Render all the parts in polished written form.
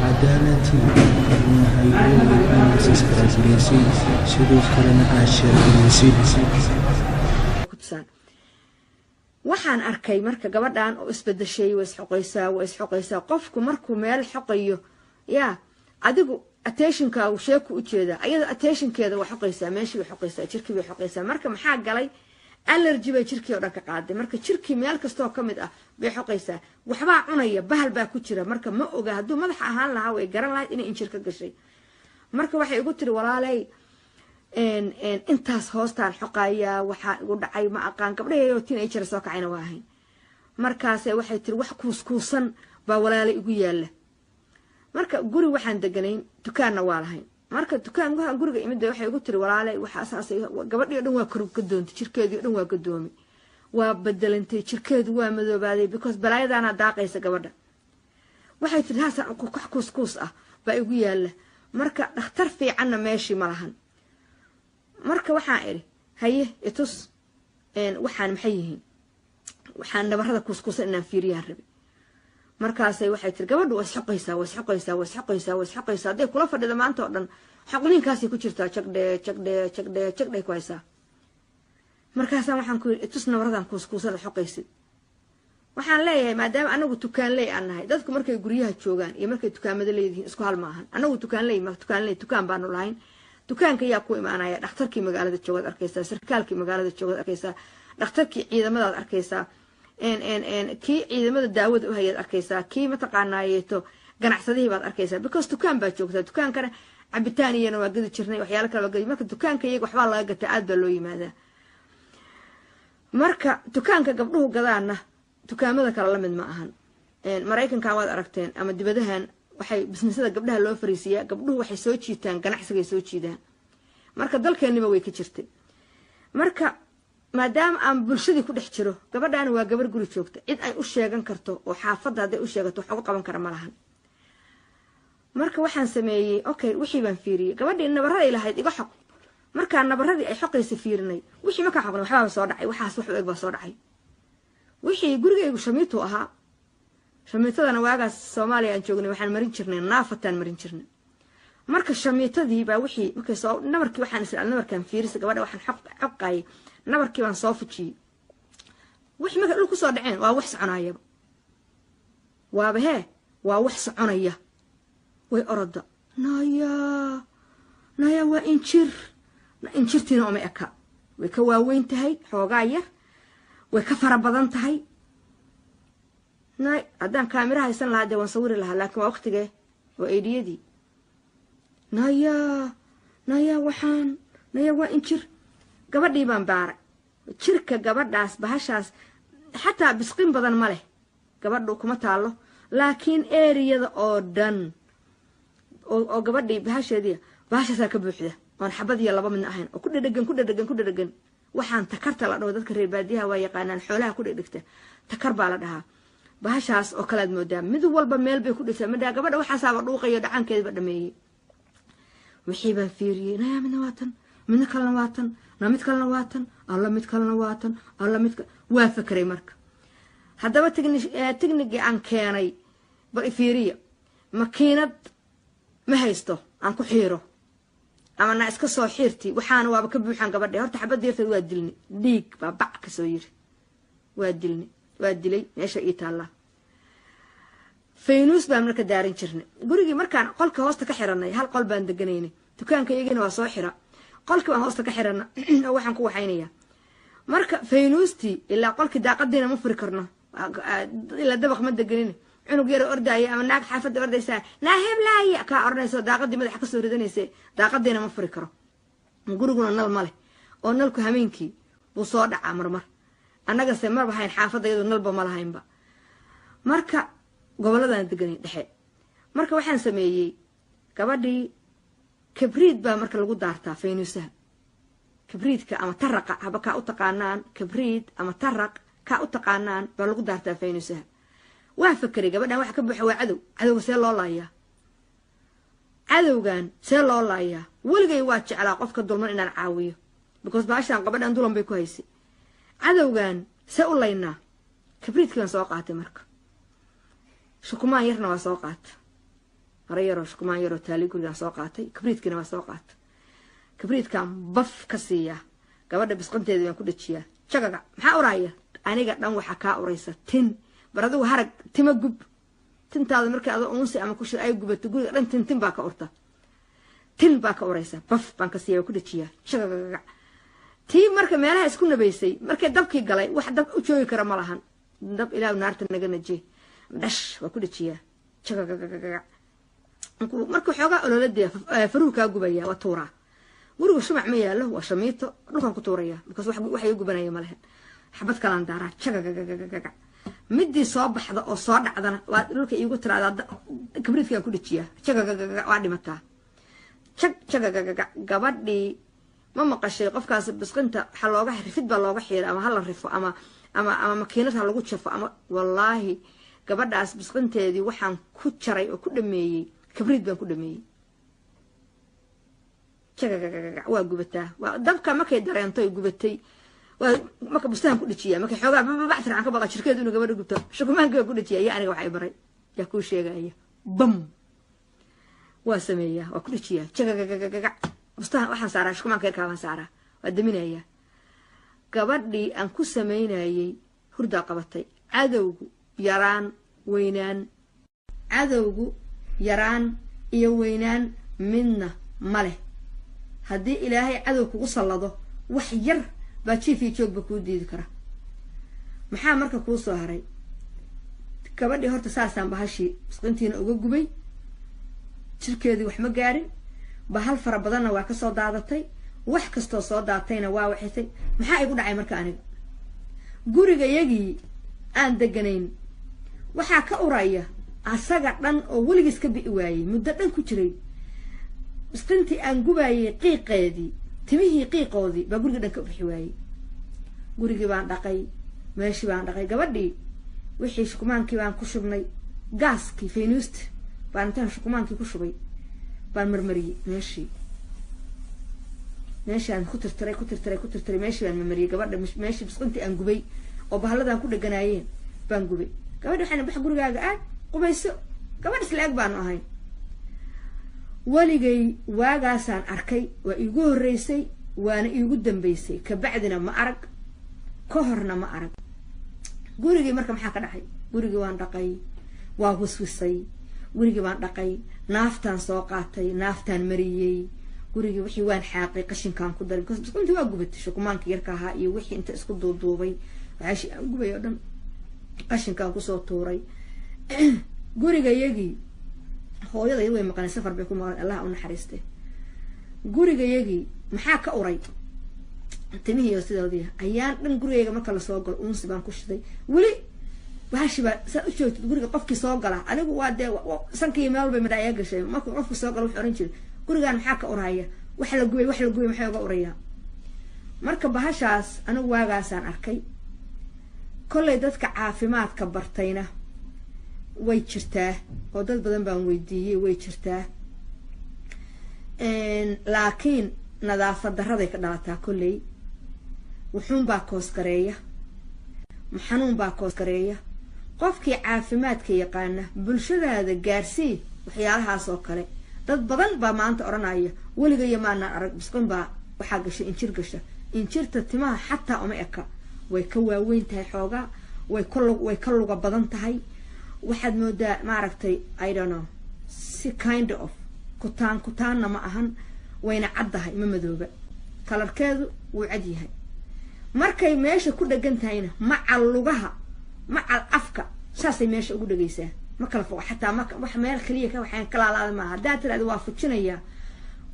cadaaladii karnahay weliga subscribe-gareysay sidoo kalena aad share-gareysay waxaan arkay marka gabadhan oo isbedeshay way isxoqaysaa qofku markuu meel xoqayo yaa adigu attentionka uu sheeku u jeeda ayada attentionkeeda way xoqaysaa meeshii way xoqaysaa jirkii way xoqaysaa marka maxaa galay allergy bay jirkii oo dhan ka qaaday marka jirkii meel kasta oo kamid ah bay xoqaysaa waxbaa cunaya bahal baa ku jira marka ma oga hadduu madax ahaan lahaa way garan lahayd inay injir ka gashay marka waxay igu tiri walaalay intaas hoostaan xoqaya waxa igu dhacay ma aqaan gabdhaheeyo teenager soo kacayna waa ahayn markaas waxay tiri wax kuuskuusan baa walaalay igu yaala marka guri waxaan deganayn dukaanna waa lahayn marka dukaanka guriga imid waxay igu tiri walaalay waxa asaasay gabadhii dhan waa korub ka doontay jirkeedii dhan waa gadoomay waa bedelantay jirkeedu waa madoobaaday because balaayadana daaqaysa gabadha waxay tiri haasan wax kuuskuus ah baa igu yaala marka dhakhtar fiicanna meeshii ma lahan marka waxaan iri haye itus waxaan maxay yihiin waxaan nabarada kuuskuusan inaan fiiriyaan rabi markaasay waxay tiri gabadhu way isxoqaysaa haday kula fadhida maanta oo dhan xoqniinkaasay ku jirtaa jagdhe ku haysaa markaasaan waxaan ku yidhi itus nabaradan kuuskuusada xoqaysid waxaan leeyahay maadaama anagu tukaanley aan nahay dadku markay guryaha joogaan iyo markay dukaamada leedihiin isku hal maahan anagu tukaan baanu lahayn dukaanka yaa ku imaanaya dhakhtarkii magaalada joogaad arkaysaa sarkaalkii magaalada joogaad arkaysaa dhakhtarkii ciidamadaad arkaysaa kii ciidamada daawada u hayaad arkaysaa kii mataqaanaayeeto ganacsadihii baad arkaysaa because dukaan baa joogtaa dukaankana cabitaan iyana waa gadi jirnay waxyaalo kale waa gadi marka dukaanka iyaga waxbaa laga gataa aad baa loo yimaadaa marka dukaanka gabdhuhu gadaana dukaamada kale lamid ma ahan maraykanka waad aragteen ama dibadahan waxay businessada gabdhaha loo fariisiyaa gabdhuhu waxay soo jiitaan ganacsiga soo jiidaan marka dalkeennima way ka jirtay marka maadaama aan bulshadii ku dhex jiro gabadhaana waa gabar guri joogta cid ay u sheegan karto oo xaafadda hadday u sheegato wax uga qaban kara ma lahan marka waxaan sameeyey okay wixii baan fiiriyey gabadhii nabaraday lahayd iga xoq markaa nabaradii ay xoqaysa fiirinay wixii markaa xoqnay waxbaa soo dhacay waxaas wax u eg baa soo dhacay wixii gurigaygu shamiitu ahaa shamiitadana waagaas Soomaaliya aan joognay waxaan marin jirnay naafataan marin jirnay marka shamiitadii baa wixii markay soo nabarkii waxaan isla nabarkan fiirisay gabadha waxaan xoqay nabarkii baan soo fujiyay wixii marka dhulku soo dhaceen waa wax soconaya waaba waa wax soconaya way orada naya waa injirtiina oo ma eka way ka waaweyn tahay xoogaa yar way ka fara badan tahay haddaan kaamira haysan lahaa dee waan sawiri lahaa laakiin waa waqtigee waa eediyadii naya waa injir gabadhii baan baaray jirka gabadhaas bahashaas xataa bisqin badan ma leh gabadhu kuma taalo laakiin eriyada oo dhan oo gabadhii bahashaasaa ka buuxda oon xabad iyo laba midna ahayn oo ku dhadhagan waxaan takarta la dhaho dadka reer baadiyaha waa yaqaanaan xoolaha ku dhadhigta takar baa la dhahaa bahashaas oo kalaad moodaa mid walba meel bay ku dhigtaa midhaa gabadha waxaasaaba dhuuqayo dhacankeedaba dhameeyey wixii baan fiiriyey naya midna waatan midna kalena waatan mid kalena waatan alla mid kalena waatan alla mid waa fakray marka haddaba technique aan keenay ba fiiriya makiinad ma haysto aan ku xiiro ama na iska soo xiirti waxaana waaba ka buuxan gabadha horta xabad yarteed waa dilni dhiig baa bac ka soo yiri waa dilay meesha ii taalla faynuus baan marka daarin jirnay gurigii markaan qolka hoosta ka xiranay hal qol baan deganaynay dukaanka iyagana waa soo xira qolkii baan hoosta ka xirana oo waxaan ku waxaynayaa marka faynuustii ilaa qolkii daaqadiina ma furi karno ilaa dabaq ma deganin cunug yar ordaya ama naag xaafadda ordaysaa naaheblaya kaa oranayso daaqadii madaxa kasoo ridanaysa daaqadiina ma furi karo guriguna nal ma leh oo nalku hameenkii buu soo dhacaa marmar annagase marba hayn xaafadda iyadoo nalba ma lahaynba marka goboladaan deganay dhexe marka waxaan sameeyey gabadhii kabriid baa marka lagu daartaa faynuusaha kabriidka ama taraqa haba kaa u taqaanaan kabriid ama taraq kaa u taqaanaan baa lagu daartaa faynuusaha waa fakray gabadhan waxa ka buuxa waa cadowga see loo laayaa cadowgan see loo laayaa weligay waa jeclaa qofka dulman inaan caawiyo because baashaan gabadhan dulan bay ku haysay cadowgan see u laynaa kabriidkii baan soo qaatay marka shukumaan yarna waa soo qaata ريرو شكمان يرو تالي كل سoo qaatay kabriidkina waa soo qaatay kabriidkan baf ka siiya gabadha bisqanteeda waan ku dhajiyaa jagaga maxaa uraya aniga dhan waxa ka uraysa tin baradu harag tima gub tintaada markay ado uunsi ama ku shir ay gubato guriga dhan tin baa ka urta tin baa ka uraysa baf baan ka siiya ku dhajiyaa jagaga tii marka meelaha isku nabaysay markay dabkii galay wax dab u joogi kara ma lahan dab ilaa naarta naga najee dash waa ku dhajiyaa jagaga marka xoogaa ololadeeya faruhu ka gubaya waa tuura guriga shumac ma yaalo waa shamiito dhulkan ku tuuraya because wax ay gubanaya ma lahayn xabad kalaan daaraa jagaga midii soo baxda oo soo dhacdana waa dhulka iigu tiraada kabriidkan ku dhajiya jagaga waa dhimataa jagaga gabadhii ma maqashay qofkaas bisqinta waxa looga rifid baa looga xiiray ama hala rifo ama makiinad ha lagu jafo ama wallaahi gabadhaas bisqinteedii waxaan ku jaray oo ku dhameeyay kabriid baan ku dhameeyay jagaga waa gubataa waa dabka markay dareento ay gubatay waa marka bustaan ku dhajiyaa markay xoogaa bactir aan ka baqa shirkeedu inuu gabadha gubto shukumaanka ku dhajiyaa iyo aniga waxay baray yaa ku sheegaya bam waa sameeyaa waa ku dhajiyaa jagaga bustaan waxaan saaraa shukumaanka yarkaa baan saaraa waa daminayaa gabadhii aan ku samaynayay hurdaa qabatay cadowgu yaraan iyo weynaan midna male haddii ilaahay cadow kugu sallado wax yar baa jiifii joogba kuu diidi kara maxaa marka kuu soo haray gabadhii horta saasaan bahashii bisqintiina uga gubay jirkeedii wax ma gaarin bahal fara badanna waa ka soo daadatay wax kastoo soo daatayna waa waxaysay maxaa igu dhacay marka aniga gurigayagii aan deganayn waxaa ka uraya asaga dhan oo weligiis ka bi'i waayey muddo dhan ku jiray bisqintii aan gubayay qiiqeedii timihii qiiqoodii baa guriga dhan ka bixi waayey gurigii baan dhaqay meeshii baan dhaqay gabadhii wixii shukumaankii baan ku shubnay gaaskii faynuusta baan intaan shukumaankii ku shubay baan marmariyey meeshaan ku tirtiray meeshii baan marmariyey gabadha meeshii bisqintii aan gubay oo bahaladaan ku dheganaayeen baan gubay gabadhi waxayna bax gurigaaga aad qubayso gabadh isla eg baanu ahayn weligay waagaasaan arkay waa iigu horreysay waana iigu dambaysay kabacdina ma arag ka horna ma arag gurigii marka maxaa ka dhacay gurigii waan dhaqay waa wiswisay gurigii baan dhaqay naaftaan soo qaatay naaftaan mariyey gurigii wixii waan xaaqay qashinkaan ku daray because bisqintii waa gubatay shukumaanka yarka ahaa iyo wixii inta isku duuduubay waxaashii aan gubay oo dhan qashinkaan kusoo tuuray gurigayagii hooyadayda way maqanay safar bay ku maqnay allah u naxariistay gurigayagii maxaa ka uray timihii iyo sidoodii ayaan dhan gurigayga marka la soo galo uunsi baan ku shiday weli bahashi baa saa u joogtid guriga qofkii soo gala anigu waa dee sankii meel bay madhacyaa gashay marka qofkii soo gala wuxuu oran jiray gurigaan maxaa ka uraya wax la gubay maxay uga urayaa marka bahashaas anigu waagaasaan arkay kollay dadka caafimaadka bartayna way jirtaa oo dad badan baan weydiiyey way jirtaa laakiin nadaafad daraday ka dhalataa kolley wuxuunbaa koosgareeya xanuunbaa koosgareeya qofkii caafimaadka yaqaana bulshadaada gaarsii waxyaalahaas oo kale dad badan baa maanta odhanaya weligaya maanaan arag bisqin baa waxaa gasha injir gasha injirta timaha xataa uma eka way ka waaweyn tahay xoogaa way ka luga badan tahay waxaad moodaa maaragtay I don't know si kind of kutaanna ma ahan wayna caddahay ma madooba kalarkeedu wuu cad yahay markay meesha ku dhagan tahayna macal lugaha macal afka saasay meesha ugu dhagaysaa ma kala fogo xataa wax meel kaliya ka waxaan kala laada ma hadaa tiraado waa fujinaya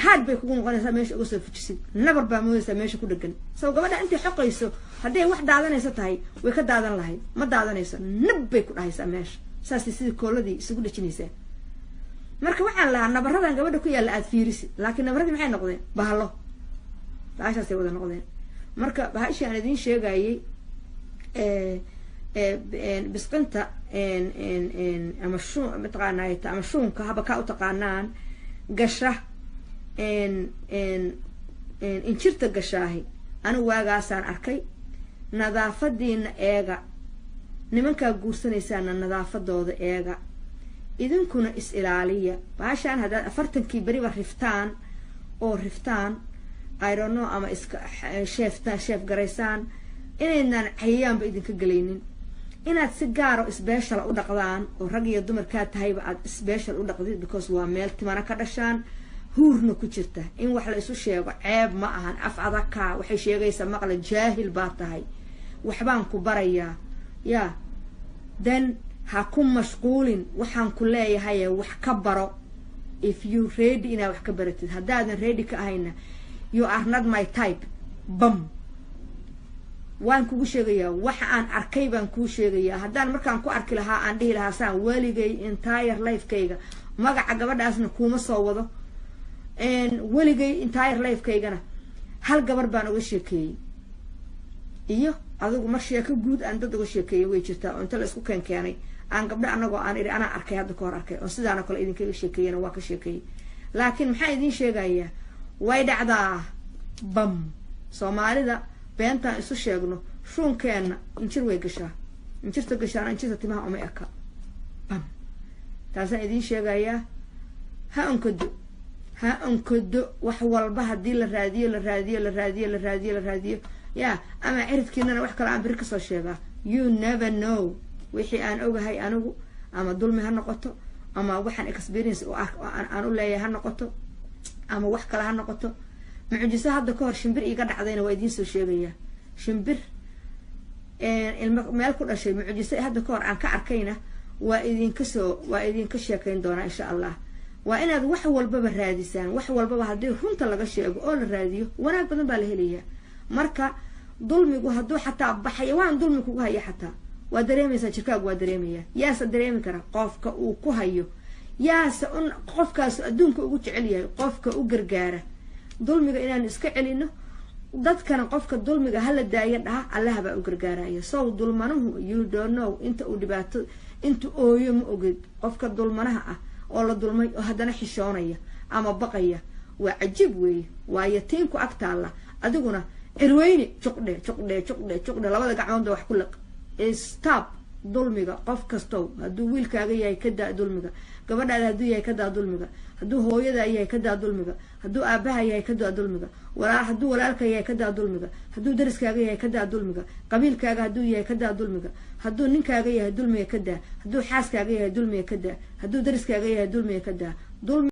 haad bay kugu noqonaysaa meesha uga soo fujisid nabar baa moodaysaa meesha ku dhagan soo gabadha intii xoqayso hadday wax daadanaysa tahay way ka daadan lahayd ma daadanayso nab bay ku dhahaysaa meesha saasay sidii kooladii isugu dhajinaysaa marka waxaan lahaa nabaradan gabadha ku yaalla aad fiirisi laakiin nabaradii maxay noqdeen bahalo baashaasay wada noqdeen marka bahashii aan idiin sheegayay bisqinta ama shuun mataqaanaa ama shuunka haba kaa u taqaanaan gasha injirta gashaahi anigu waagaasaan arkay nadaafadiina eega nimankaa guursanaysaana nadaafadooda eega idinkuna is ilaaliya baashaan haddaad 40 beriba riftaan I don't know ama iska sheef garaysaan inaynan cayayaanba idinka galaynin inaad si gaaro special u dhaqdaan oo rag iyo dumar ka tahayba aad special u dhaqdid because waa meel timana ka dhashaan huurna ku jirta in wax la isu sheego ceeb ma ahan af adaka waxay sheegaysaa maqla jaahil baa tahay waxbaan ku barayaa yaa then ha ku mashquulin waxaan ku leeyahay wax ka baro if you ready ina wax ka baratid haddaadan ready ka ahayna you are not my type bam waan kugu sheegayaa waxa aan arkay baan kuu sheegayaa haddaan markaan ku arki lahaa aan dhihi lahaa saan waligay entire life-kayga magaca gabadhaasna kuma soo wado waligay entire life-kaygana hal gabar baan uga sheekeeyey iyo adigu mar sheeko guud aan dad uga sheekeeyey way jirtaa oo inta la isku keenay aan gabdha anagoo aan iri anaa arkay hadda ka hor arkay oo sidaana kale idinkaga sheekeeyana waa ka sheekeeyey laakiin maxaa idin sheegayaa way dhacdaa bam Soomaalida beentaan isu sheegno shuunkeena injir way gashaa injirta gashaan injirta timaha uma eka bam taasaan idin sheegayaa ha ankodo wax walba hadii la raadiyo yaa ama cirifkiinana wax kale aan bir ka soo sheegaa you never know wixii aan ogahay anigu ama dulmi ha noqoto ama waxaan experience oo aan u leeyahay ha noqoto ama wax kale ha noqoto mucjiso hadda ka hor shimbir iga dhacdayna waa idin soo sheegayaa shimbir ilma meel ku dhashay mucjiso hadda ka hor aan ka arkayna waa idinka sheekayn doonaa insha Allah waa inaad wax walbaba raadisaan wax walbaba hadii runta laga sheego oo la raadiyo wanaag badan baa la helayaa marka dulmigu hadduu xataa baxayawaan dulmi kugu haya xataa waa dareemaysaa jirkaagu waa dareemaya yaasa dareemi kara qofka uu ku hayo yaasa qofkaas adduunka ugu jecel yahay qofka u gargaara dulmiga inaan iska celino dadkana qofka dulmiga hala daaya dhaha Allah baa u gargaaraya soo dulmanuhu you don't know inta uu dhibaato inta ooyo ma ogid qofka dulmanaha ah oo la dulmay oo haddana xishoonaya ama baqaya waa cajiib weey waa yatiinku agtaala adiguna irweyni juqdhe labada gacmood wax ku laq stop dulmiga qof kasto haduu wiilkaaga yahay ka daa dulmiga gabadhaada haduu yahay ka daa dulmiga haduu hooyada yahay ka daa dulmiga haduu aabaha yahay ka daa dulmiga haduu walaalka yahay ka daa dulmiga haduu dariskaaga yahay ka daa dulmiga qabiilkaaga haduu yahay ka daa dulmiga haduu ninkaaga yahay dulmiga ka daa haduu xaaskaaga yahay dulmiga ka daa haduu dariskaaga yahay dulmiga ka daa